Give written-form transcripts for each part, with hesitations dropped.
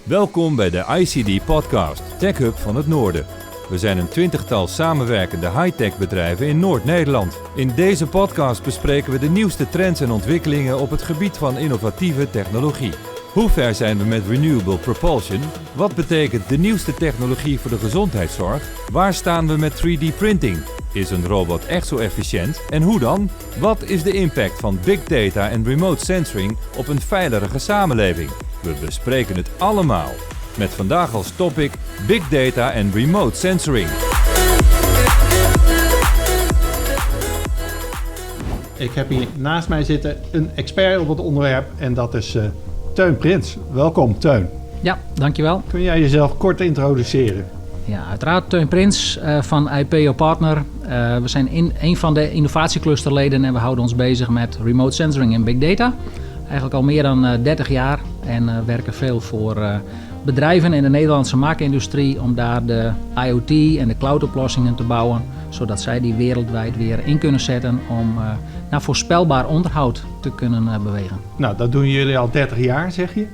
Welkom bij de ICD Podcast, Tech Hub van het Noorden. We zijn een 20-tal samenwerkende high-tech bedrijven in Noord-Nederland. In deze podcast bespreken we de nieuwste trends en ontwikkelingen op het gebied van innovatieve technologie. Hoe ver zijn we met renewable propulsion? Wat betekent de nieuwste technologie voor de gezondheidszorg? Waar staan we met 3D-printing? Is een robot echt zo efficiënt? En hoe dan? Wat is de impact van big data en remote sensoring op een veilige samenleving? We bespreken het allemaal. Met vandaag als topic Big Data en Remote Sensoring. Ik heb hier naast mij zitten een expert op het onderwerp en dat is Teun Prins. Welkom Teun. Ja, dankjewel. Kun jij jezelf kort introduceren? Ja, uiteraard Teun Prins van IPO Partner. We zijn een van de innovatieclusterleden en we houden ons bezig met remote sensoring en big data. Eigenlijk al meer dan 30 jaar en werken veel voor bedrijven in de Nederlandse maakindustrie om daar de IoT en de cloud-oplossingen te bouwen, zodat zij die wereldwijd weer in kunnen zetten om naar voorspelbaar onderhoud te kunnen bewegen. Nou, dat doen jullie al 30 jaar, zeg je.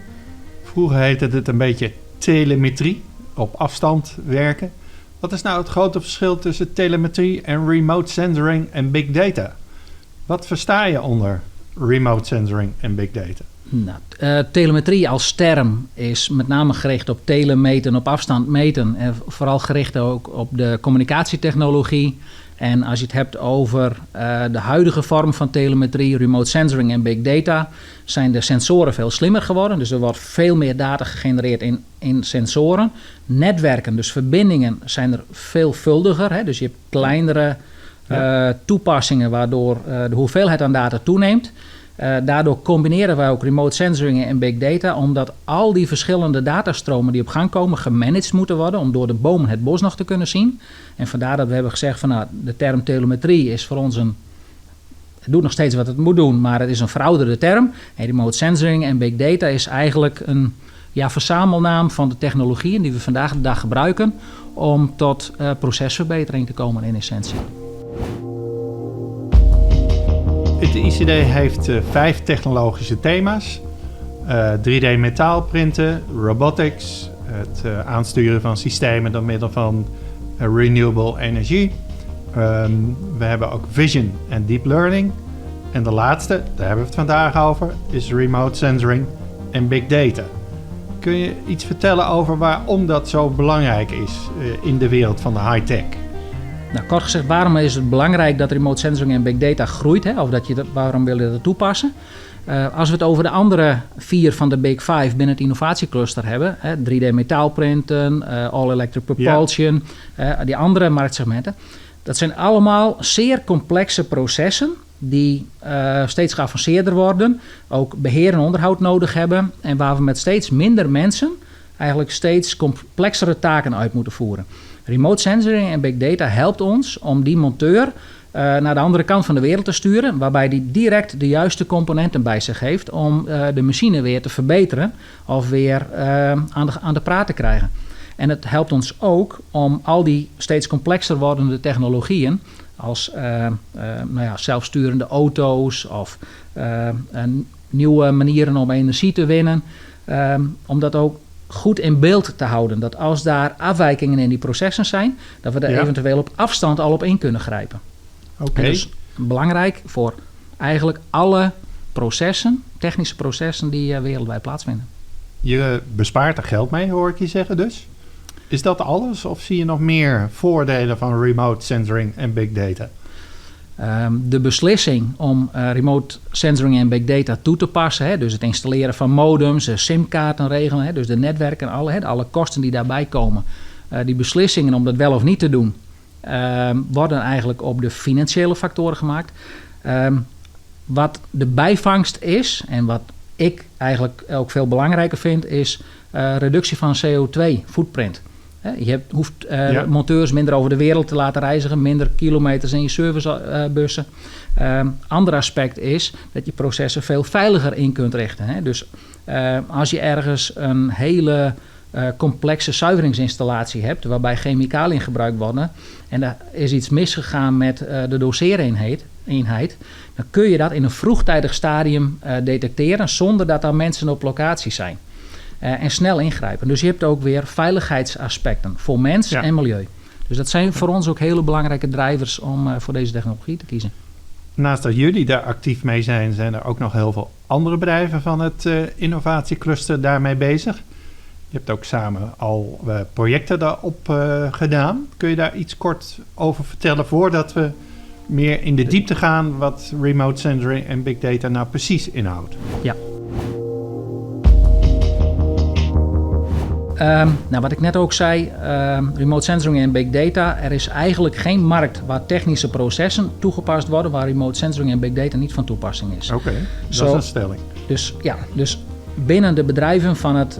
Vroeger heette het een beetje telemetrie, op afstand werken. Wat is nou het grote verschil tussen telemetrie en remote sensoring en big data? Wat versta je onder remote sensoring en big data? Nou, telemetrie als term is met name gericht op telemeten, op afstand meten. En vooral gericht ook op de communicatietechnologie. En als je het hebt over de huidige vorm van telemetrie, remote sensoring en big data, zijn de sensoren veel slimmer geworden. Dus er wordt veel meer data gegenereerd in sensoren. Netwerken, dus verbindingen, zijn er veelvuldiger. Hè? Dus je hebt kleinere toepassingen waardoor de hoeveelheid aan data toeneemt. Daardoor combineren wij ook remote sensoring en big data, omdat al die verschillende datastromen die op gang komen gemanaged moeten worden om door de bomen het bos nog te kunnen zien. En vandaar dat we hebben gezegd van nou, de term telemetrie is voor ons het doet nog steeds wat het moet doen, maar het is een verouderde term. En remote sensoring en big data is eigenlijk een verzamelnaam van de technologieën die we vandaag de dag gebruiken om tot procesverbetering te komen in essentie. Het ICD heeft 5 technologische thema's. 3D metaalprinten, robotics, het aansturen van systemen door middel van renewable energie. We hebben ook vision en deep learning. En de laatste, daar hebben we het vandaag over, is remote sensoring en big data. Kun je iets vertellen over waarom dat zo belangrijk is in de wereld van de high-tech? Nou, kort gezegd, waarom is het belangrijk dat remote sensoring en big data groeit? Hè? Of waarom wil je dat toepassen? Als we het over de andere 4 van de Big 5 binnen het innovatiecluster hebben, 3D metaalprinten, all-electric propulsion, die andere marktsegmenten, dat zijn allemaal zeer complexe processen die steeds geavanceerder worden, ook beheer en onderhoud nodig hebben en waar we met steeds minder mensen eigenlijk steeds complexere taken uit moeten voeren. Remote sensoring en big data helpt ons om die monteur naar de andere kant van de wereld te sturen, waarbij die direct de juiste componenten bij zich heeft om de machine weer te verbeteren of weer aan de praat te krijgen. En het helpt ons ook om al die steeds complexer wordende technologieën als zelfsturende auto's of nieuwe manieren om energie te winnen, om dat ook goed in beeld te houden. Dat als daar afwijkingen in die processen zijn, dat we er eventueel op afstand al op in kunnen grijpen. Okay. Dus belangrijk voor eigenlijk alle processen, technische processen die wereldwijd plaatsvinden. Je bespaart er geld mee, hoor ik je zeggen dus. Is dat alles of zie je nog meer voordelen van remote sensoring en big data? De beslissing om remote sensoring en big data toe te passen, dus het installeren van modems, simkaarten regelen, dus de netwerken en alle kosten die daarbij komen. Die beslissingen om dat wel of niet te doen, worden eigenlijk op de financiële factoren gemaakt. Wat de bijvangst is en wat ik eigenlijk ook veel belangrijker vind, is reductie van CO2-footprint. Je hoeft monteurs minder over de wereld te laten reizigen, minder kilometers in je servicebussen. Ander aspect is dat je processen veel veiliger in kunt richten. Dus als je ergens een hele complexe zuiveringsinstallatie hebt, waarbij chemicaliën gebruikt worden en er is iets misgegaan met de doseereenheid, dan kun je dat in een vroegtijdig stadium detecteren zonder dat er mensen op locatie zijn. En snel ingrijpen. Dus je hebt ook weer veiligheidsaspecten voor mens en milieu. Dus dat zijn voor ons ook hele belangrijke drivers om voor deze technologie te kiezen. Naast dat jullie daar actief mee zijn er ook nog heel veel andere bedrijven van het innovatiecluster daarmee bezig. Je hebt ook samen al projecten daarop gedaan. Kun je daar iets kort over vertellen voordat we meer in de diepte gaan wat remote sensoring en big data nou precies inhoudt? Ja. Wat ik net ook zei, remote sensoring en big data. Er is eigenlijk geen markt waar technische processen toegepast worden waar remote sensoring en big data niet van toepassing is. Oké, dat is een stelling. Dus binnen de bedrijven van het,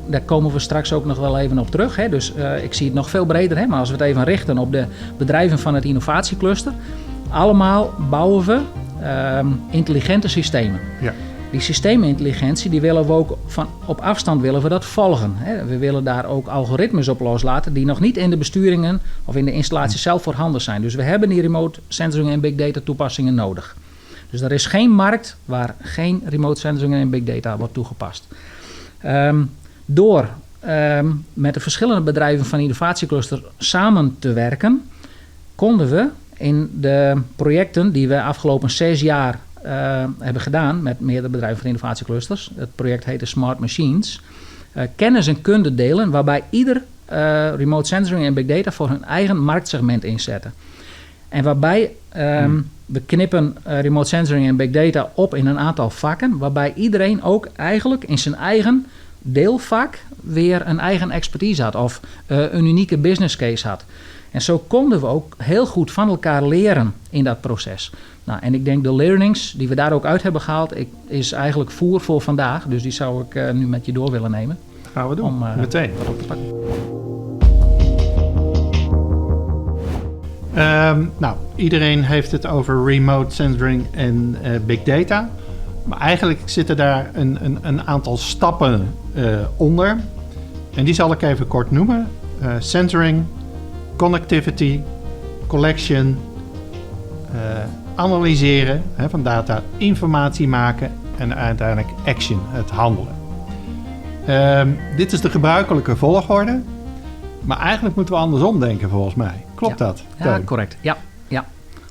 daar komen we straks ook nog wel even op terug. Hè. Dus ik zie het nog veel breder, hè. Maar als we het even richten op de bedrijven van het innovatiecluster. Allemaal bouwen we intelligente systemen. Ja. Die systeemintelligentie, die willen we ook op afstand willen we dat volgen. Hè. We willen daar ook algoritmes op loslaten die nog niet in de besturingen of in de installatie zelf voorhanden zijn. Dus we hebben die remote sensoring en big data toepassingen nodig. Dus er is geen markt waar geen remote sensoring en big data wordt toegepast. Door met de verschillende bedrijven van innovatiecluster samen te werken, konden we in de projecten die we afgelopen 6 jaar hebben gedaan met meerdere bedrijven van innovatieclusters. Het project heette Smart Machines. Kennis en kunde delen waarbij ieder remote sensoring en big data voor hun eigen marktsegment inzetten. En waarbij we knippen remote sensoring en big data op in een aantal vakken, waarbij iedereen ook eigenlijk in zijn eigen deelvak weer een eigen expertise had of een unieke business case had. En zo konden we ook heel goed van elkaar leren in dat proces. Nou, en ik denk de learnings die we daar ook uit hebben gehaald, is eigenlijk voer voor vandaag. Dus die zou ik nu met je door willen nemen. Gaan we doen, meteen. Wat op te pakken. Iedereen heeft het over remote sensoring en big data. Maar eigenlijk zitten daar een aantal stappen onder. En die zal ik even kort noemen. Sensoring, connectivity, collection, analyseren van data, informatie maken en uiteindelijk action, het handelen. Dit is de gebruikelijke volgorde. Maar eigenlijk moeten we andersom denken volgens mij. Klopt dat? Ja, correct. Ja.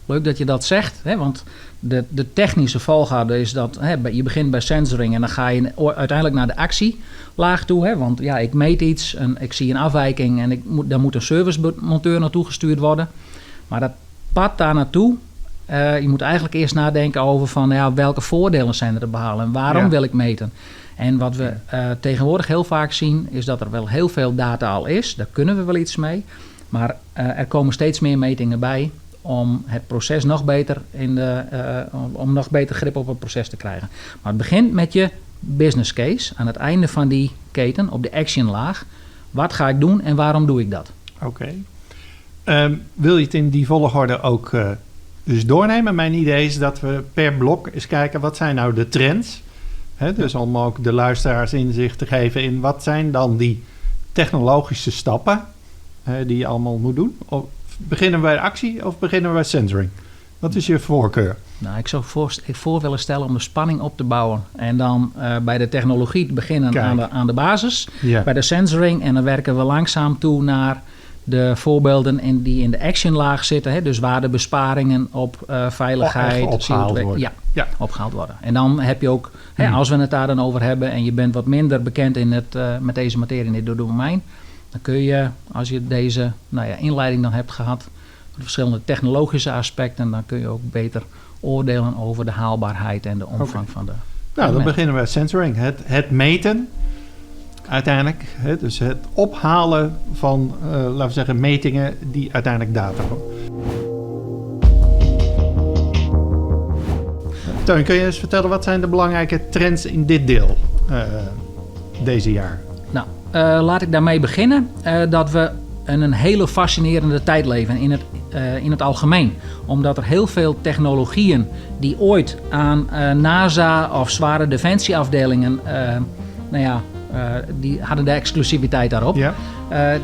Leuk dat je dat zegt. Hè, want de technische volgorde is dat je begint bij sensoring en dan ga je uiteindelijk naar de actielaag toe. Hè, want ja, ik meet iets en ik zie een afwijking en daar moet een servicemonteur naartoe gestuurd worden. Maar dat pad daar naartoe, je moet eigenlijk eerst nadenken over van welke voordelen zijn er te behalen en waarom wil ik meten. En wat we tegenwoordig heel vaak zien is dat er wel heel veel data al is. Daar kunnen we wel iets mee. Maar er komen steeds meer metingen bij om het proces nog beter om nog beter grip op het proces te krijgen. Maar het begint met je business case aan het einde van die keten op de action laag. Wat ga ik doen en waarom doe ik dat? Oké. Wil je het in die volgorde ook dus doornemen? Mijn idee is dat we per blok eens kijken wat zijn nou de trends. Dus om ook de luisteraars inzicht te geven in wat zijn dan die technologische stappen die je allemaal moet doen. Of beginnen we bij de actie of beginnen we bij sensoring? Wat is je voorkeur? Nou, ik zou voor willen stellen om de spanning op te bouwen. En dan bij de technologie te beginnen aan de basis. Ja. Bij de sensoring. En dan werken we langzaam toe naar de voorbeelden die in de actionlaag zitten. Hè, dus waar de besparingen op veiligheid opgehaald worden. Ja, opgehaald worden. En dan heb je ook, als we het daar dan over hebben en je bent wat minder bekend met deze materie in dit domein, dan kun je, als je deze inleiding dan hebt gehad, de verschillende technologische aspecten, dan kun je ook beter oordelen over de haalbaarheid en de omvang van de... Nou, dan beginnen we met sensoring. Het meten, uiteindelijk. Dus het ophalen van, laten we zeggen, metingen die uiteindelijk data komen. Teun, kun je eens vertellen wat zijn de belangrijke trends in dit deel deze jaar? Nou, laat ik daarmee beginnen dat we een hele fascinerende tijd leven in het algemeen. Omdat er heel veel technologieën die ooit aan NASA of zware defensieafdelingen, die hadden de exclusiviteit daarop. Ja.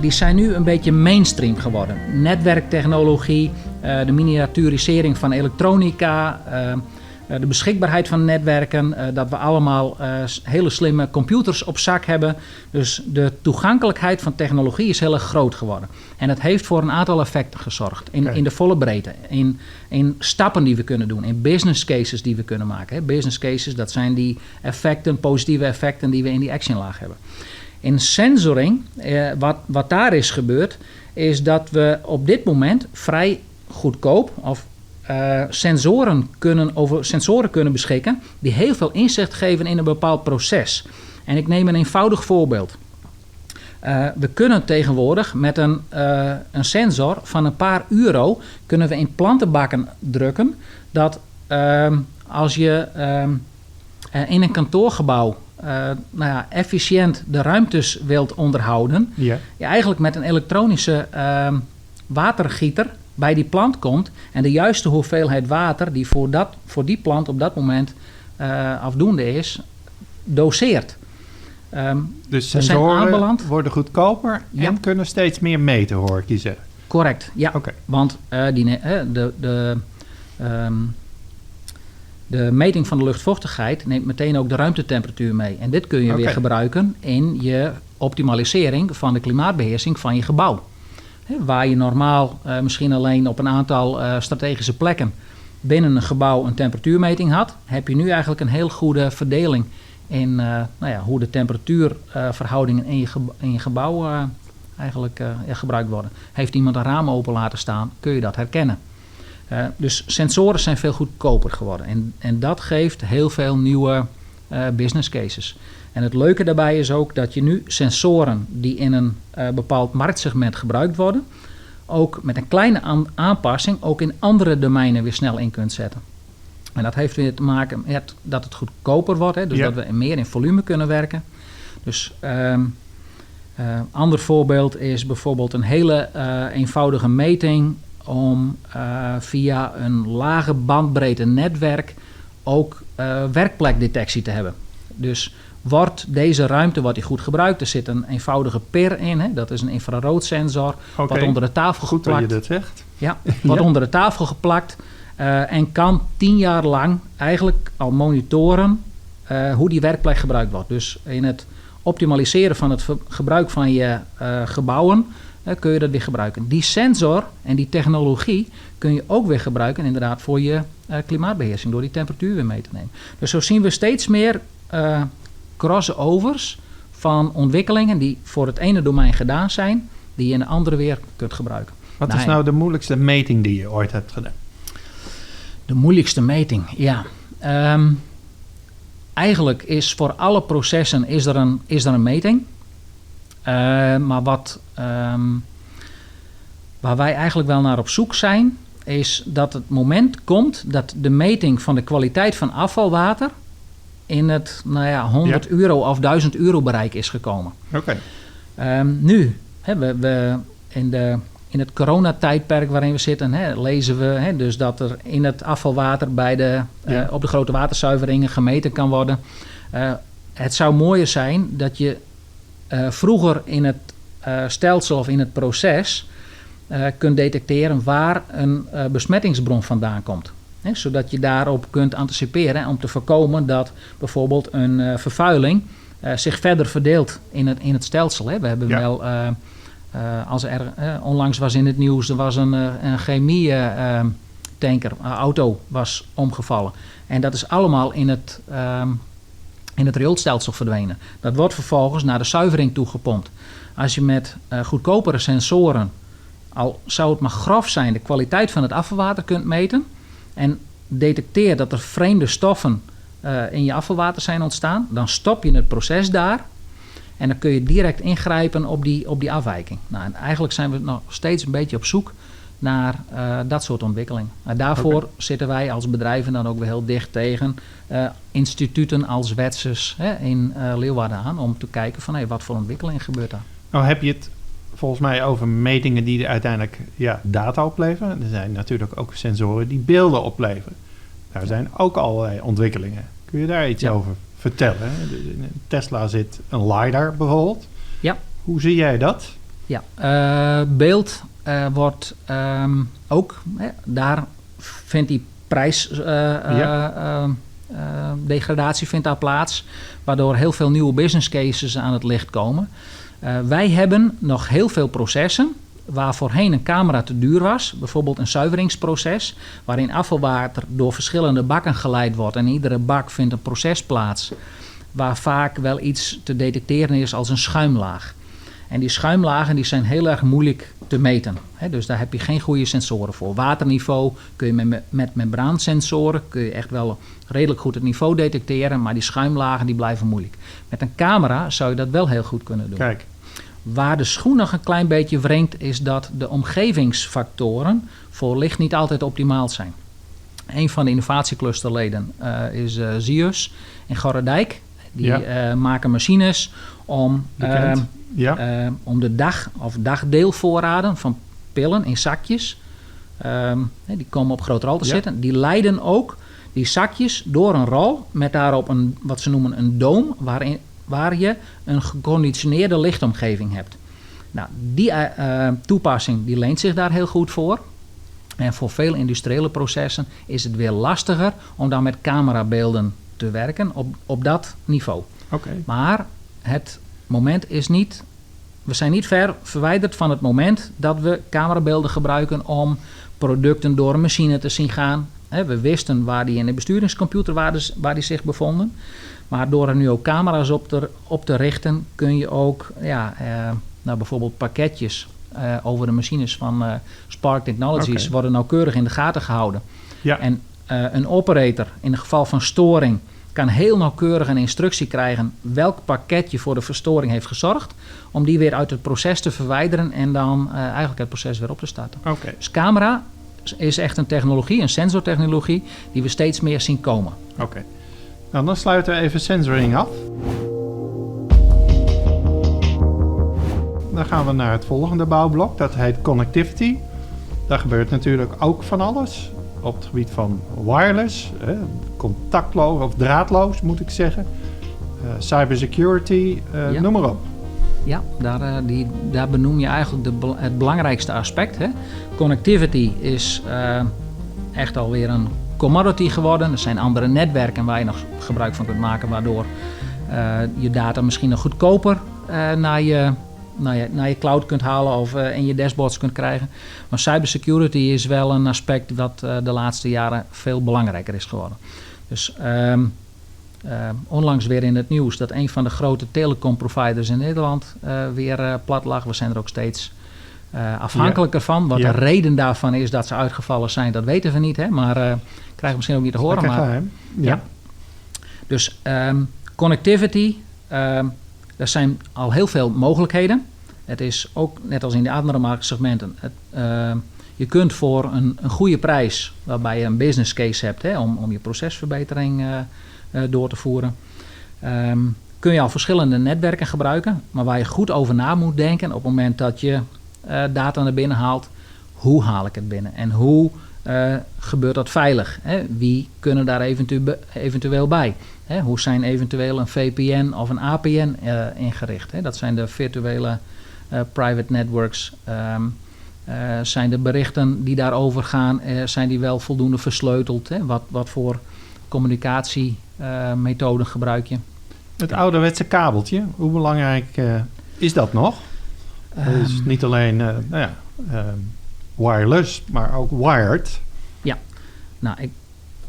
Die zijn nu een beetje mainstream geworden. Netwerktechnologie, de miniaturisering van elektronica, De beschikbaarheid van netwerken, dat we allemaal hele slimme computers op zak hebben. Dus de toegankelijkheid van technologie is heel erg groot geworden. En dat heeft voor een aantal effecten gezorgd. In de volle breedte. In stappen die we kunnen doen. In business cases die we kunnen maken. Hè. Business cases, dat zijn die effecten, positieve effecten die we in die actionlaag hebben. In sensoring, wat daar is gebeurd, is dat we op dit moment vrij goedkoop sensoren kunnen beschikken die heel veel inzicht geven in een bepaald proces. En ik neem een eenvoudig voorbeeld. We kunnen tegenwoordig met een sensor van een paar euro kunnen we in plantenbakken drukken dat als je in een kantoorgebouw efficiënt de ruimtes wilt onderhouden, je eigenlijk met een elektronische watergieter bij die plant komt en de juiste hoeveelheid water die voor die plant op dat moment afdoende is, doseert. Dus sensoren worden goedkoper en kunnen steeds meer meten, hoor ik je zeggen. Correct, ja. Okay. Want de meting van de luchtvochtigheid neemt meteen ook de ruimtetemperatuur mee. En dit kun je weer gebruiken in je optimalisering van de klimaatbeheersing van je gebouw. Waar je normaal misschien alleen op een aantal strategische plekken binnen een gebouw een temperatuurmeting had, heb je nu eigenlijk een heel goede verdeling in hoe de temperatuurverhoudingen in je gebouw gebruikt worden. Heeft iemand een raam open laten staan, kun je dat herkennen. Dus sensoren zijn veel goedkoper geworden. En dat geeft heel veel nieuwe business cases. En het leuke daarbij is ook dat je nu sensoren die in een bepaald marktsegment gebruikt worden, ook met een kleine aanpassing ook in andere domeinen weer snel in kunt zetten. En dat heeft weer te maken met dat het goedkoper wordt. Hè? Dus dat we meer in volume kunnen werken. Dus ander voorbeeld is bijvoorbeeld een hele eenvoudige meting om via een lage bandbreedte netwerk ook werkplekdetectie te hebben. Dus wordt deze ruimte die goed gebruikt, er zit een eenvoudige PIR in, hè? Dat is een infraroodsensor, wat onder de tafel geplakt. Goed dat je dat zegt. Ja, wordt onder de tafel geplakt en kan 10 jaar lang eigenlijk al monitoren hoe die werkplek gebruikt wordt. Dus in het optimaliseren van het gebruik van je gebouwen kun je dat weer gebruiken. Die sensor en die technologie kun je ook weer gebruiken inderdaad voor je klimaatbeheersing, door die temperatuur weer mee te nemen. Dus zo zien we steeds meer crossovers van ontwikkelingen die voor het ene domein gedaan zijn, die je in de andere weer kunt gebruiken. Wat is nou de moeilijkste meting die je ooit hebt gedaan? De moeilijkste meting, ja. Eigenlijk is voor alle processen is er een meting. Maar waar wij eigenlijk wel naar op zoek zijn, is dat het moment komt dat de meting van de kwaliteit van afvalwater in het 100 euro of 1000 euro bereik is gekomen. Okay. Nu, we in het coronatijdperk waarin we zitten, lezen we dus dat er in het afvalwater op de grote waterzuiveringen gemeten kan worden. Het zou mooier zijn dat je vroeger in het stelsel of in het proces kunt detecteren waar een besmettingsbron vandaan komt. Zodat je daarop kunt anticiperen om te voorkomen dat bijvoorbeeld een vervuiling zich verder verdeelt in het stelsel. We hebben wel, onlangs was in het nieuws, er was een chemie-tanker, een auto was omgevallen. En dat is allemaal in het rioolstelsel verdwenen. Dat wordt vervolgens naar de zuivering toegepompt. Als je met goedkopere sensoren, al zou het maar grof zijn, de kwaliteit van het afvalwater kunt meten en detecteert dat er vreemde stoffen in je afvalwater zijn ontstaan, dan stop je het proces daar en dan kun je direct ingrijpen op die afwijking. Nou, en eigenlijk zijn we nog steeds een beetje op zoek naar dat soort ontwikkeling. Daarvoor zitten wij als bedrijven dan ook weer heel dicht tegen instituten als Wetsus in Leeuwarden aan, om te kijken van wat voor ontwikkeling gebeurt daar. Nou heb je het volgens mij over metingen die uiteindelijk data opleveren. Er zijn natuurlijk ook sensoren die beelden opleveren. Daar zijn ook allerlei ontwikkelingen. Kun je daar iets over vertellen? In Tesla zit een LiDAR bijvoorbeeld. Ja. Hoe zie jij dat? Ja, beeld wordt ook, daar vindt die prijsdegradatie vindt daar plaats, waardoor heel veel nieuwe business cases aan het licht komen. Wij hebben nog heel veel processen waar voorheen een camera te duur was. Bijvoorbeeld een zuiveringsproces, waarin afvalwater door verschillende bakken geleid wordt. En iedere bak vindt een proces plaats, waar vaak wel iets te detecteren is als een schuimlaag. En die schuimlagen die zijn heel erg moeilijk te meten. Dus daar heb je geen goede sensoren voor. Waterniveau kun je met membraansensoren kun je echt wel redelijk goed het niveau detecteren, maar die schuimlagen die blijven moeilijk. Met een camera zou je dat wel heel goed kunnen doen. Kijk. Waar de schoen nog een klein beetje wringt, is dat de omgevingsfactoren voor licht niet altijd optimaal zijn. Een van de innovatieclusterleden is Zius in Gorredijk. Die maken machines om de dag- of dagdeelvoorraden van pillen in zakjes, die komen op groot rol te zitten. Die leiden ook die zakjes door een rol met daarop wat ze noemen een doom, waar je een geconditioneerde lichtomgeving hebt. Nou, die toepassing die leent zich daar heel goed voor. En voor veel industriële processen is het weer lastiger om dan met camerabeelden te werken op dat niveau. Okay. Maar het moment is niet... We zijn niet ver verwijderd van het moment dat we camerabeelden gebruiken om producten door een machine te zien gaan. We wisten waar die in de besturingscomputer waar die zich bevonden. Maar door er nu ook camera's op te richten, kun je ook bijvoorbeeld pakketjes over de machines van Spark Technologies worden nauwkeurig in de gaten gehouden. Ja. En een operator in het geval van storing kan heel nauwkeurig een instructie krijgen welk pakketje voor de verstoring heeft gezorgd, om die weer uit het proces te verwijderen en dan eigenlijk het proces weer op te starten. Okay. Dus camera is echt een technologie, een sensortechnologie, die we steeds meer zien komen. Oké. Nou, dan sluiten we even sensoring af. Dan gaan we naar het volgende bouwblok, dat heet connectivity. Daar gebeurt natuurlijk ook van alles. Op het gebied van wireless, contactloos of draadloos moet ik zeggen. Cybersecurity, noem maar op. Ja, daar benoem je eigenlijk het belangrijkste aspect. Hè. Connectivity is echt alweer een commodity geworden. Er zijn andere netwerken waar je nog gebruik van kunt maken, waardoor je data misschien nog goedkoper naar je cloud kunt halen of in je dashboards kunt krijgen. Maar cybersecurity is wel een aspect dat de laatste jaren veel belangrijker is geworden. Dus onlangs weer in het nieuws dat een van de grote telecomproviders in Nederland weer plat lag. We zijn er ook steeds afhankelijker van. Wat de reden daarvan is dat ze uitgevallen zijn, dat weten we niet. Hè? Maar krijgen we misschien ook niet te horen. Maar, ja. Dus connectivity, er zijn al heel veel mogelijkheden. Het is ook, net als in de andere marktsegmenten, je kunt voor een goede prijs, waarbij je een business case hebt om je procesverbetering door te voeren, kun je al verschillende netwerken gebruiken, maar waar je goed over na moet denken op het moment dat je data naar binnen haalt, hoe haal ik het binnen en hoe gebeurt dat veilig? Wie kunnen daar eventueel bij? Hoe zijn eventueel een VPN of een APN ingericht? Dat zijn de virtuele private networks. Zijn de berichten die daarover gaan, zijn die wel voldoende versleuteld? Wat voor communicatiemethoden gebruik je? Het ouderwetse kabeltje, hoe belangrijk is dat nog? Het is niet alleen wireless, maar ook wired. Ja,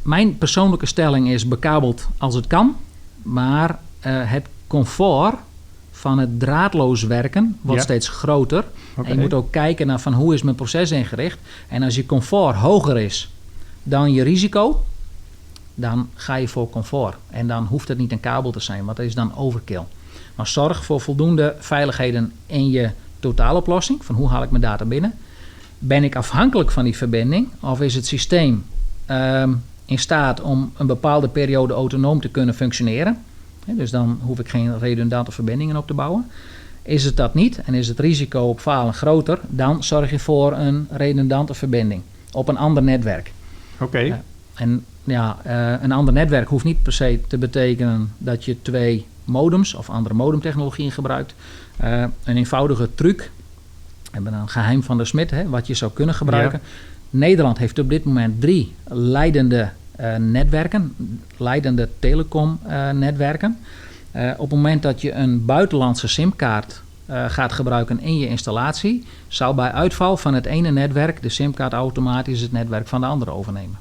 mijn persoonlijke stelling is bekabeld als het kan. Maar het comfort van het draadloos werken wordt steeds groter. Okay. En je moet ook kijken naar van hoe is mijn proces ingericht. En als je comfort hoger is dan je risico, dan ga je voor comfort. En dan hoeft het niet een kabel te zijn, want dat is dan overkill. Maar zorg voor voldoende veiligheden in je totaaloplossing. Van hoe haal ik mijn data binnen? Ben ik afhankelijk van die verbinding? Of is het systeem in staat om een bepaalde periode autonoom te kunnen functioneren? Dus dan hoef ik geen redundante verbindingen op te bouwen. Is het dat niet en is het risico op falen groter, dan zorg je voor een redundante verbinding op een ander netwerk. Oké. Een ander netwerk hoeft niet per se te betekenen dat je 2 modems of andere modemtechnologieën gebruikt. Een eenvoudige truc, een geheim van de smid, wat je zou kunnen gebruiken. Nederland heeft op dit moment 3 leidende netwerken, leidende telecomnetwerken. Op het moment dat je een buitenlandse simkaart gaat gebruiken in je installatie, zal bij uitval van het ene netwerk de simkaart automatisch het netwerk van de andere overnemen.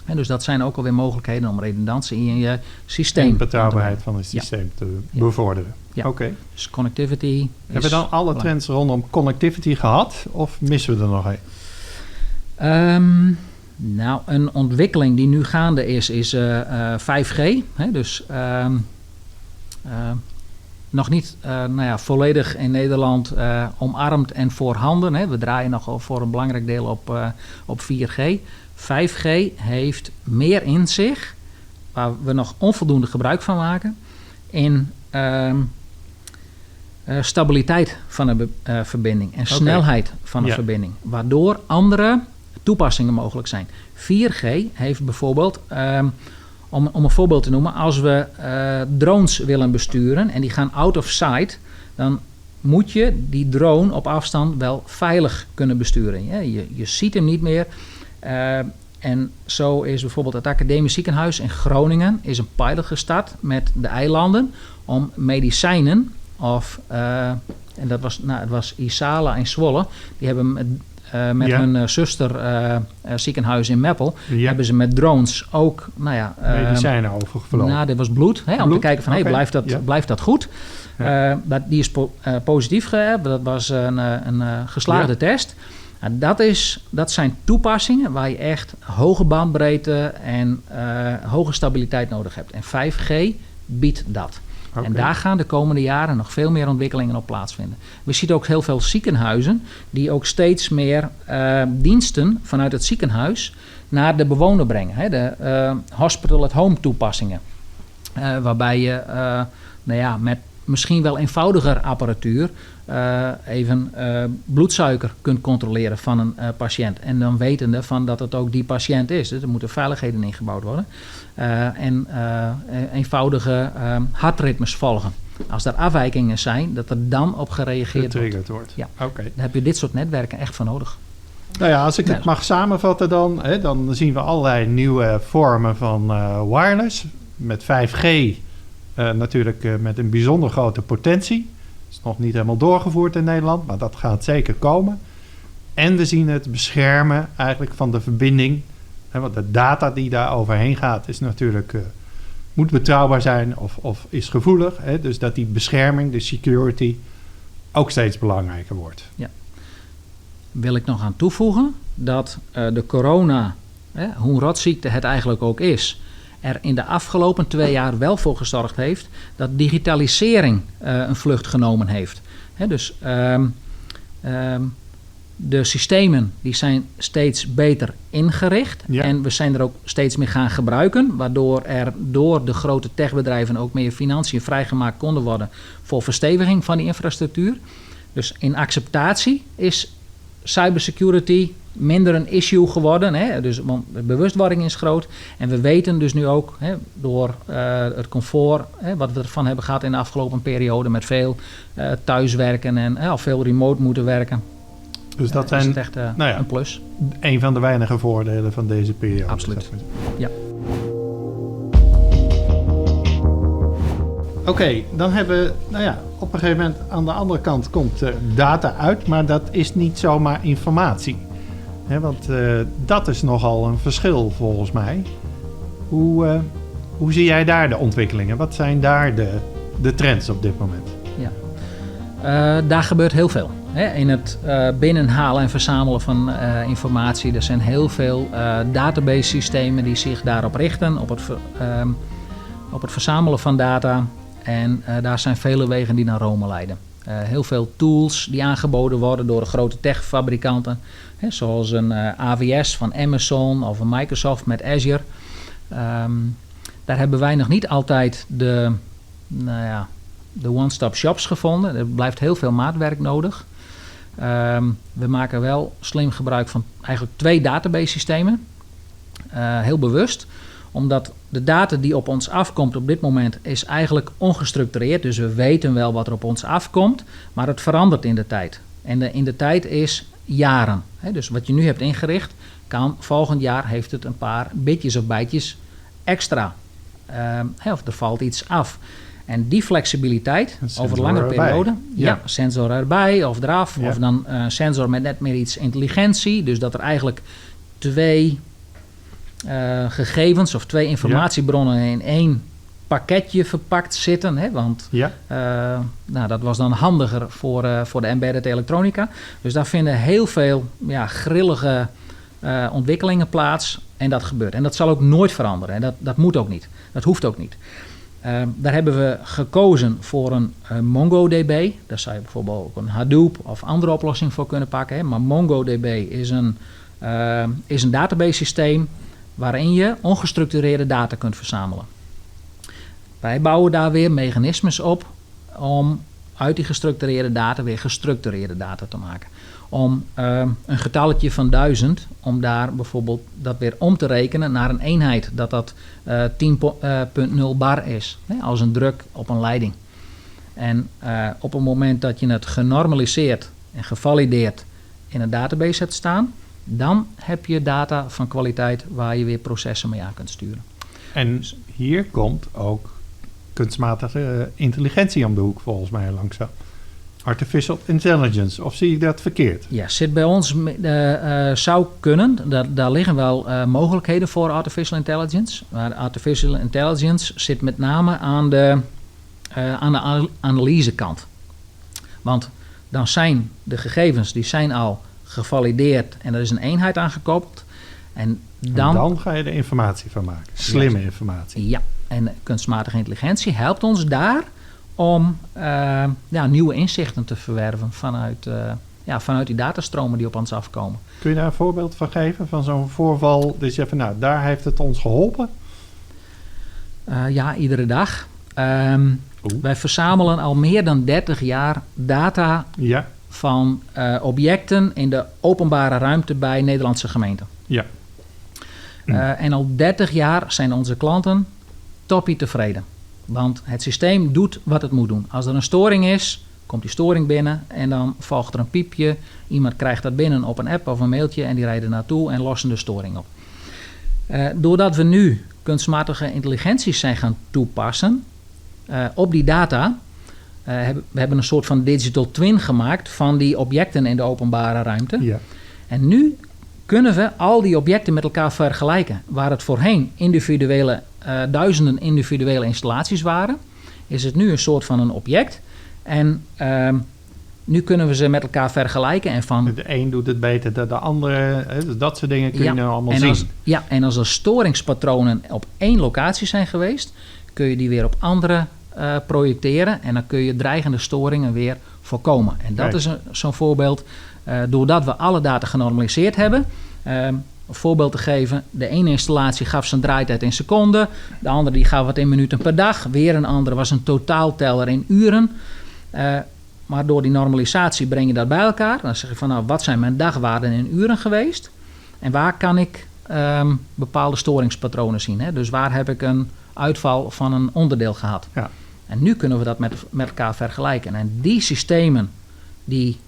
En dus dat zijn ook alweer mogelijkheden om redundantie in je systeem. En betrouwbaarheid van het systeem te bevorderen. Ja. Oké. Dus connectivity. Hebben we dan alle trends rondom connectivity gehad of missen we er nog een? Nou, een ontwikkeling die nu gaande is 5G. Hè? Dus nog niet volledig in Nederland omarmd en voorhanden. Hè? We draaien nog voor een belangrijk deel op 4G. 5G heeft meer in zich, waar we nog onvoldoende gebruik van maken, in stabiliteit van een verbinding en snelheid van een verbinding. Waardoor andere toepassingen mogelijk zijn. 4G heeft bijvoorbeeld, om een voorbeeld te noemen, als we drones willen besturen en die gaan out of sight, dan moet je die drone op afstand wel veilig kunnen besturen. Je ziet hem niet meer. En zo is bijvoorbeeld het Academisch Ziekenhuis in Groningen is een pilot gestart met de eilanden om medicijnen en het was Isala in Zwolle, die hebben met hun zuster ziekenhuis in Meppel, hebben ze met drones ook medicijnen overgevlogen. Nou, dit was bloed, om te kijken van blijft dat goed. Die is positief, dat was een geslaagde test. Dat zijn toepassingen waar je echt hoge bandbreedte en hoge stabiliteit nodig hebt. En 5G biedt dat. Okay. En daar gaan de komende jaren nog veel meer ontwikkelingen op plaatsvinden. We zien ook heel veel ziekenhuizen die ook steeds meer diensten vanuit het ziekenhuis naar de bewoner brengen. Hè? De hospital-at-home toepassingen. Waarbij je met misschien wel eenvoudiger apparatuur even bloedsuiker kunt controleren van een patiënt. En dan wetende van dat het ook die patiënt is. Dus er moeten veiligheden ingebouwd worden. En eenvoudige hartritmes volgen. Als er afwijkingen zijn, dat er dan op gereageerd wordt. Ja. Okay. Dan heb je dit soort netwerken echt voor nodig. Nou ja, als ik het mag samenvatten dan zien we allerlei nieuwe vormen van wireless. Met 5G natuurlijk met een bijzonder grote potentie. Is nog niet helemaal doorgevoerd in Nederland, maar dat gaat zeker komen. En we zien het beschermen eigenlijk van de verbinding. Want de data die daar overheen gaat is natuurlijk moet betrouwbaar zijn of is gevoelig. Dus dat die bescherming, de security, ook steeds belangrijker wordt. Ja. Wil ik nog aan toevoegen dat de corona, hoe rotziekte het eigenlijk ook is, er in de afgelopen 2 jaar wel voor gezorgd heeft dat digitalisering een vlucht genomen heeft. Dus de systemen die zijn steeds beter ingericht. Ja. En we zijn er ook steeds meer gaan gebruiken, waardoor er door de grote techbedrijven ook meer financiën vrijgemaakt konden worden voor versteviging van die infrastructuur. Dus in acceptatie is cybersecurity minder een issue geworden. Dus, want de bewustwording is groot. En we weten dus nu ook door het comfort wat we ervan hebben gehad in de afgelopen periode met veel thuiswerken en al veel remote moeten werken. Dus dat zijn echt een plus. Een van de weinige voordelen van deze periode. Absoluut. Ja. Oké, dan hebben we, op een gegeven moment aan de andere kant komt data uit, maar dat is niet zomaar informatie. Want dat is nogal een verschil volgens mij. Hoe zie jij daar de ontwikkelingen? Wat zijn daar de trends op dit moment? Ja. Daar gebeurt heel veel. In het binnenhalen en verzamelen van informatie. Er zijn heel veel database systemen die zich daarop richten, op het verzamelen van data. En daar zijn vele wegen die naar Rome leiden. Heel veel tools die aangeboden worden door de grote techfabrikanten. Zoals een AWS van Amazon of een Microsoft met Azure. Daar hebben wij nog niet altijd de one-stop shops gevonden. Er blijft heel veel maatwerk nodig. We maken wel slim gebruik van eigenlijk 2 database systemen. Heel bewust. Omdat de data die op ons afkomt op dit moment is eigenlijk ongestructureerd. Dus we weten wel wat er op ons afkomt. Maar het verandert in de tijd. En in de tijd is jaren. Dus wat je nu hebt ingericht, kan volgend jaar heeft het een paar bitjes of bijtjes extra. Of er valt iets af. En die flexibiliteit over een lange periode, sensor erbij of eraf, of dan sensor met net meer iets intelligentie. Dus dat er eigenlijk 2 gegevens of 2 informatiebronnen in 1 pakketje verpakt zitten. Want dat was dan handiger voor de embedded elektronica. Dus daar vinden heel veel grillige ontwikkelingen plaats. En dat gebeurt. En dat zal ook nooit veranderen. En dat moet ook niet. Dat hoeft ook niet. Daar hebben we gekozen voor een MongoDB. Daar zou je bijvoorbeeld ook een Hadoop of andere oplossing voor kunnen pakken. Maar MongoDB is een database systeem waarin je ongestructureerde data kunt verzamelen. Wij bouwen daar weer mechanismes op om uit die gestructureerde data weer gestructureerde data te maken. Om een getalletje van 1000, om daar bijvoorbeeld dat weer om te rekenen naar een eenheid, dat 10.0 bar is, als een druk op een leiding. En op het moment dat je het genormaliseerd en gevalideerd in een database hebt staan, dan heb je data van kwaliteit waar je weer processen mee aan kunt sturen. En hier komt ook kunstmatige intelligentie om de hoek volgens mij langzaam. Artificial intelligence, of zie ik dat verkeerd? Ja, zit bij ons, zou kunnen. Daar liggen wel mogelijkheden voor artificial intelligence. Maar artificial intelligence zit met name aan de analysekant. Want dan zijn de gegevens, die zijn al gevalideerd en er is een eenheid aangekoppeld. En dan ga je er informatie van maken. Slimme informatie. Ja, en kunstmatige intelligentie helpt ons daar om nieuwe inzichten te verwerven vanuit die datastromen die op ons afkomen. Kun je daar een voorbeeld van geven? Van zo'n voorval, dat je zegt van daar heeft het ons geholpen? Iedere dag. Wij verzamelen al meer dan 30 jaar data van objecten in de openbare ruimte bij Nederlandse gemeenten. Ja. En al 30 jaar zijn onze klanten toppie tevreden. Want het systeem doet wat het moet doen. Als er een storing is, komt die storing binnen en dan volgt er een piepje. Iemand krijgt dat binnen op een app of een mailtje en die rijden naartoe en lossen de storing op. Doordat we nu kunstmatige intelligenties zijn gaan toepassen op die data, we hebben een soort van digital twin gemaakt van die objecten in de openbare ruimte. Ja. En nu kunnen we al die objecten met elkaar vergelijken. Waar het voorheen duizenden individuele installaties waren, is het nu een soort van een object. En nu kunnen we ze met elkaar vergelijken. En van de een doet het beter dan de andere. Dat soort dingen kun je nou allemaal zien. En als er storingspatronen op 1 locatie zijn geweest, kun je die weer op andere projecteren. En dan kun je dreigende storingen weer voorkomen. En dat is zo'n voorbeeld. Doordat we alle data genormaliseerd hebben. Een voorbeeld te geven. De ene installatie gaf zijn draaitijd in seconden. De andere die gaf het in minuten per dag. Weer een andere was een totaalteller in uren. Maar door die normalisatie breng je dat bij elkaar. Dan zeg je van wat zijn mijn dagwaarden in uren geweest? En waar kan ik bepaalde storingspatronen zien? Dus waar heb ik een uitval van een onderdeel gehad? Ja. En nu kunnen we dat met elkaar vergelijken. En die systemen die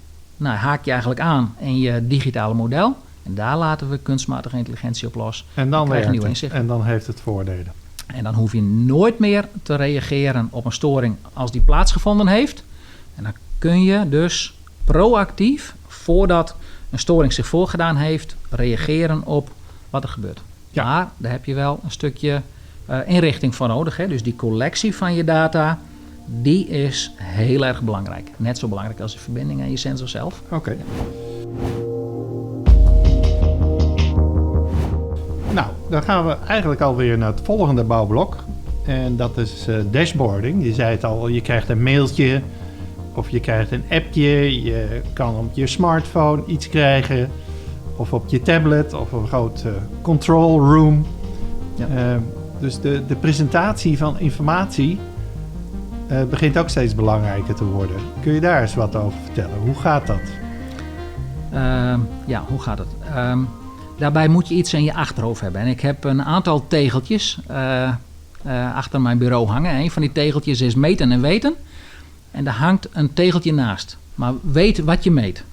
haak je eigenlijk aan in je digitale model. En daar laten we kunstmatige intelligentie op los. En dan krijg je nieuwe inzichten. En dan heeft het voordelen. En dan hoef je nooit meer te reageren op een storing als die plaatsgevonden heeft. En dan kun je dus proactief, voordat een storing zich voorgedaan heeft, reageren op wat er gebeurt. Ja. Maar daar heb je wel een stukje inrichting voor nodig. Dus die collectie van je data, die is heel erg belangrijk. Net zo belangrijk als de verbinding aan je sensor zelf. Oké. Ja. Nou, dan gaan we eigenlijk alweer naar het volgende bouwblok. En dat is dashboarding. Je zei het al, je krijgt een mailtje of je krijgt een appje. Je kan op je smartphone iets krijgen of op je tablet of een groot control room. Ja. Dus de presentatie van informatie begint ook steeds belangrijker te worden. Kun je daar eens wat over vertellen? Hoe gaat dat? Hoe gaat het? Daarbij moet je iets in je achterhoofd hebben. En ik heb een aantal tegeltjes achter mijn bureau hangen. Een van die tegeltjes is meten en weten. En daar hangt een tegeltje naast. Maar weet wat je meet.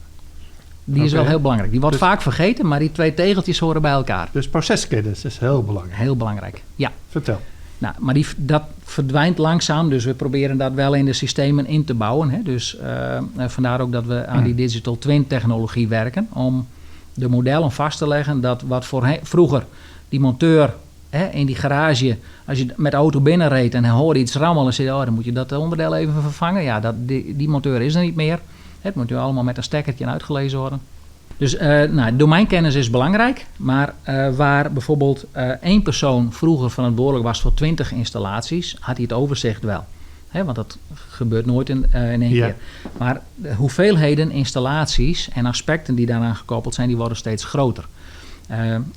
Die is wel heel belangrijk. Die wordt vaak vergeten, maar die 2 tegeltjes horen bij elkaar. Dus proceskennis is heel belangrijk. Heel belangrijk, ja. Vertel. Nou, maar dat verdwijnt langzaam, dus we proberen dat wel in de systemen in te bouwen. Hè. Dus vandaar ook dat we aan die digital twin technologie werken. Om de modellen vast te leggen dat wat vroeger die monteur in die garage, als je met de auto binnenreed en hij hoorde iets rammelen, zei dan moet je dat onderdeel even vervangen. Ja, die monteur is er niet meer. Het moet nu allemaal met een stekkertje uitgelezen worden. Dus domeinkennis is belangrijk, maar waar bijvoorbeeld 1 persoon vroeger verantwoordelijk was voor 20 installaties, had hij het overzicht wel. Want dat gebeurt nooit in één keer. Maar de hoeveelheden installaties en aspecten die daaraan gekoppeld zijn, die worden steeds groter.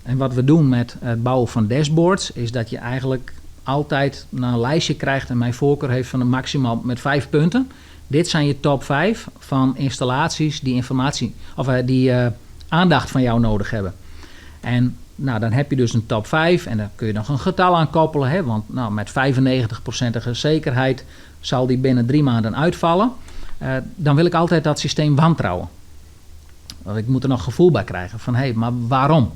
En wat we doen met het bouwen van dashboards, is dat je eigenlijk altijd een lijstje krijgt, en mijn voorkeur heeft van een maximaal met 5 punten. Dit zijn je top 5 van installaties die informatie of die aandacht van jou nodig hebben. En dan heb je dus een top 5 en dan kun je nog een getal aan koppelen. Want met 95% zekerheid zal die binnen 3 maanden uitvallen. Dan wil ik altijd dat systeem wantrouwen. Want ik moet er nog gevoel bij krijgen van maar waarom?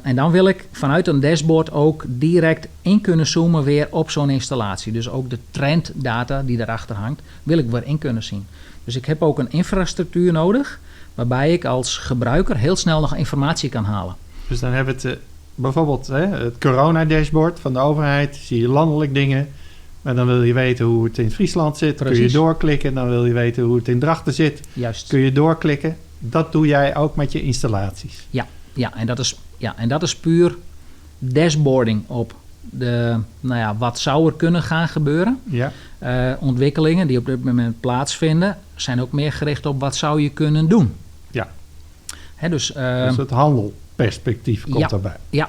En dan wil ik vanuit een dashboard ook direct in kunnen zoomen weer op zo'n installatie. Dus ook de trenddata die daarachter hangt, wil ik weer in kunnen zien. Dus ik heb ook een infrastructuur nodig, waarbij ik als gebruiker heel snel nog informatie kan halen. Dus dan hebben we het bijvoorbeeld het corona-dashboard van de overheid. Zie je landelijk dingen, maar dan wil je weten hoe het in Friesland zit. Precies. Kun je doorklikken. Dan wil je weten hoe het in Drachten zit. Juist. Kun je doorklikken. Dat doe jij ook met je installaties. Ja, en dat is puur dashboarding op wat zou er kunnen gaan gebeuren. Ja. Ontwikkelingen die op dit moment plaatsvinden, zijn ook meer gericht op wat zou je kunnen doen. Ja. Dus het handelperspectief komt daarbij. Ja,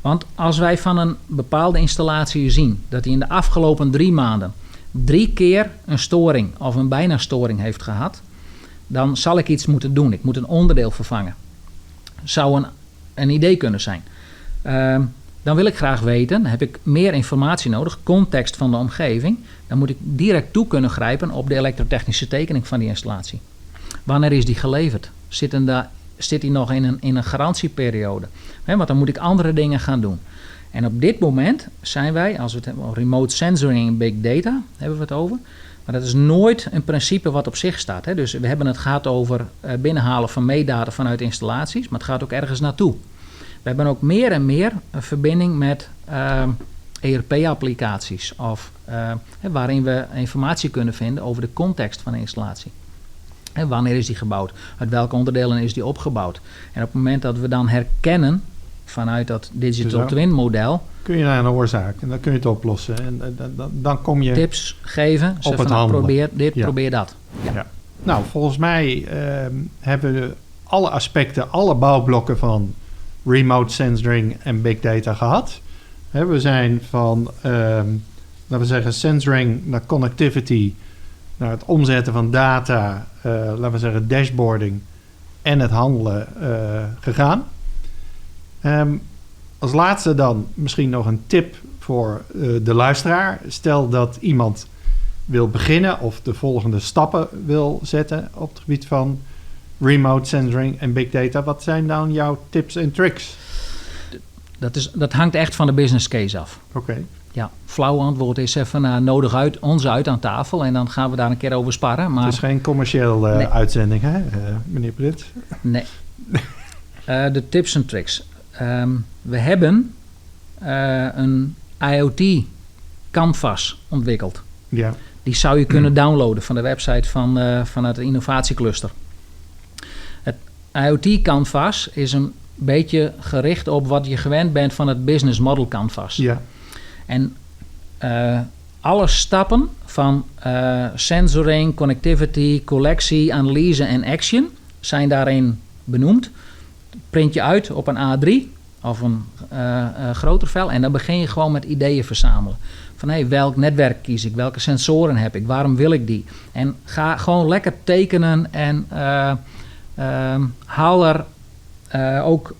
want als wij van een bepaalde installatie zien dat die in de afgelopen 3 maanden 3 keer een storing of een bijna storing heeft gehad, dan zal ik iets moeten doen. Ik moet een onderdeel vervangen. Zou een idee kunnen zijn. Dan wil ik graag weten, heb ik meer informatie nodig, context van de omgeving. Dan moet ik direct toe kunnen grijpen op de elektrotechnische tekening van die installatie. Wanneer is die geleverd? Zit die nog in een garantieperiode? Want dan moet ik andere dingen gaan doen. En op dit moment zijn wij, als we het hebben over remote sensoring en big data, hebben we het over. Maar dat is nooit een principe wat op zich staat. Dus we hebben het gehad over binnenhalen van meetdata vanuit installaties, maar het gaat ook ergens naartoe. We hebben ook meer en meer een verbinding met ERP-applicaties, waarin we informatie kunnen vinden over de context van de installatie. Wanneer is die gebouwd? Uit welke onderdelen is die opgebouwd? En op het moment dat we dan herkennen vanuit dat digital twin model, kun je naar een oorzaak en dan kun je het oplossen. En dan kom je tips geven. Op het handelen. Probeer dit, probeer dat. Ja. Nou, volgens mij hebben we alle aspecten, alle bouwblokken van remote sensoring en big data gehad. We zijn van, laten we zeggen, sensoring naar connectivity, naar het omzetten van data, laten we zeggen dashboarding en het handelen gegaan. Als laatste dan misschien nog een tip voor de luisteraar. Stel dat iemand wil beginnen of de volgende stappen wil zetten op het gebied van remote sensoring en big data. Wat zijn dan jouw tips en tricks? Dat hangt echt van de business case af. Oké. Ja, flauw antwoord is even nodig ons uit aan tafel en dan gaan we daar een keer over sparren. Maar het is geen commercieel uitzending, hè, meneer Prins? Nee. De tips en tricks. We hebben een IoT canvas ontwikkeld. Ja. Die zou je kunnen downloaden van de website van het innovatiecluster. Het IoT canvas is een beetje gericht op wat je gewend bent van het business model canvas. Ja. En alle stappen van sensoring, connectivity, collectie, analyse en action zijn daarin benoemd. Print je uit op een A3 of een groter vel en dan begin je gewoon met ideeën verzamelen. Van welk netwerk kies ik, welke sensoren heb ik, waarom wil ik die? En ga gewoon lekker tekenen en haal er ook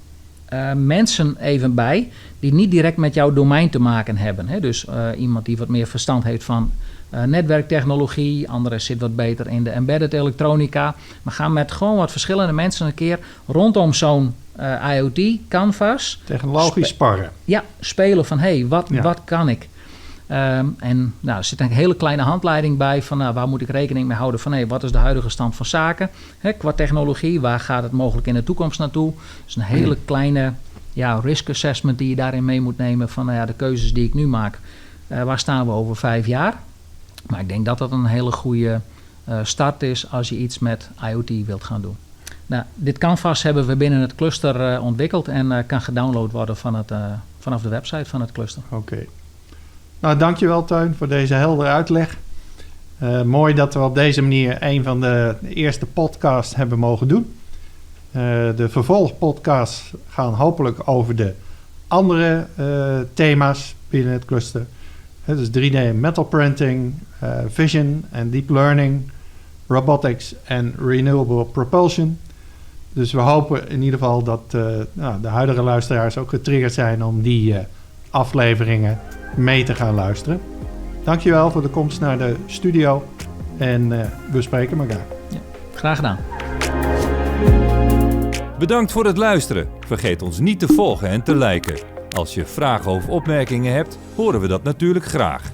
mensen even bij die niet direct met jouw domein te maken hebben. Dus iemand die wat meer verstand heeft van netwerktechnologie. Andere zit wat beter in de embedded elektronica. We gaan met gewoon wat verschillende mensen een keer rondom zo'n IoT canvas. Technologisch sparren. Ja, spelen van wat kan ik? En er zit een hele kleine handleiding bij van waar moet ik rekening mee houden van wat is de huidige stand van zaken qua technologie, waar gaat het mogelijk in de toekomst naartoe. Dus een hele kleine risk assessment die je daarin mee moet nemen van de keuzes die ik nu maak, waar staan we over 5 jaar. Maar ik denk dat dat een hele goede start is als je iets met IoT wilt gaan doen. Nou, dit canvas hebben we binnen het cluster ontwikkeld en kan gedownload worden vanaf de website van het cluster. Oké. Nou, dankjewel Teun voor deze heldere uitleg. Mooi dat we op deze manier een van de eerste podcasts hebben mogen doen. De vervolgpodcasts gaan hopelijk over de andere thema's binnen het cluster. Dus 3D metal printing, vision en deep learning, robotics en renewable propulsion. Dus we hopen in ieder geval dat de huidige luisteraars ook getriggerd zijn om die afleveringen mee te gaan luisteren. Dankjewel voor de komst naar de studio en we spreken elkaar. Ja, graag gedaan. Bedankt voor het luisteren. Vergeet ons niet te volgen en te liken. Als je vragen of opmerkingen hebt, horen we dat natuurlijk graag.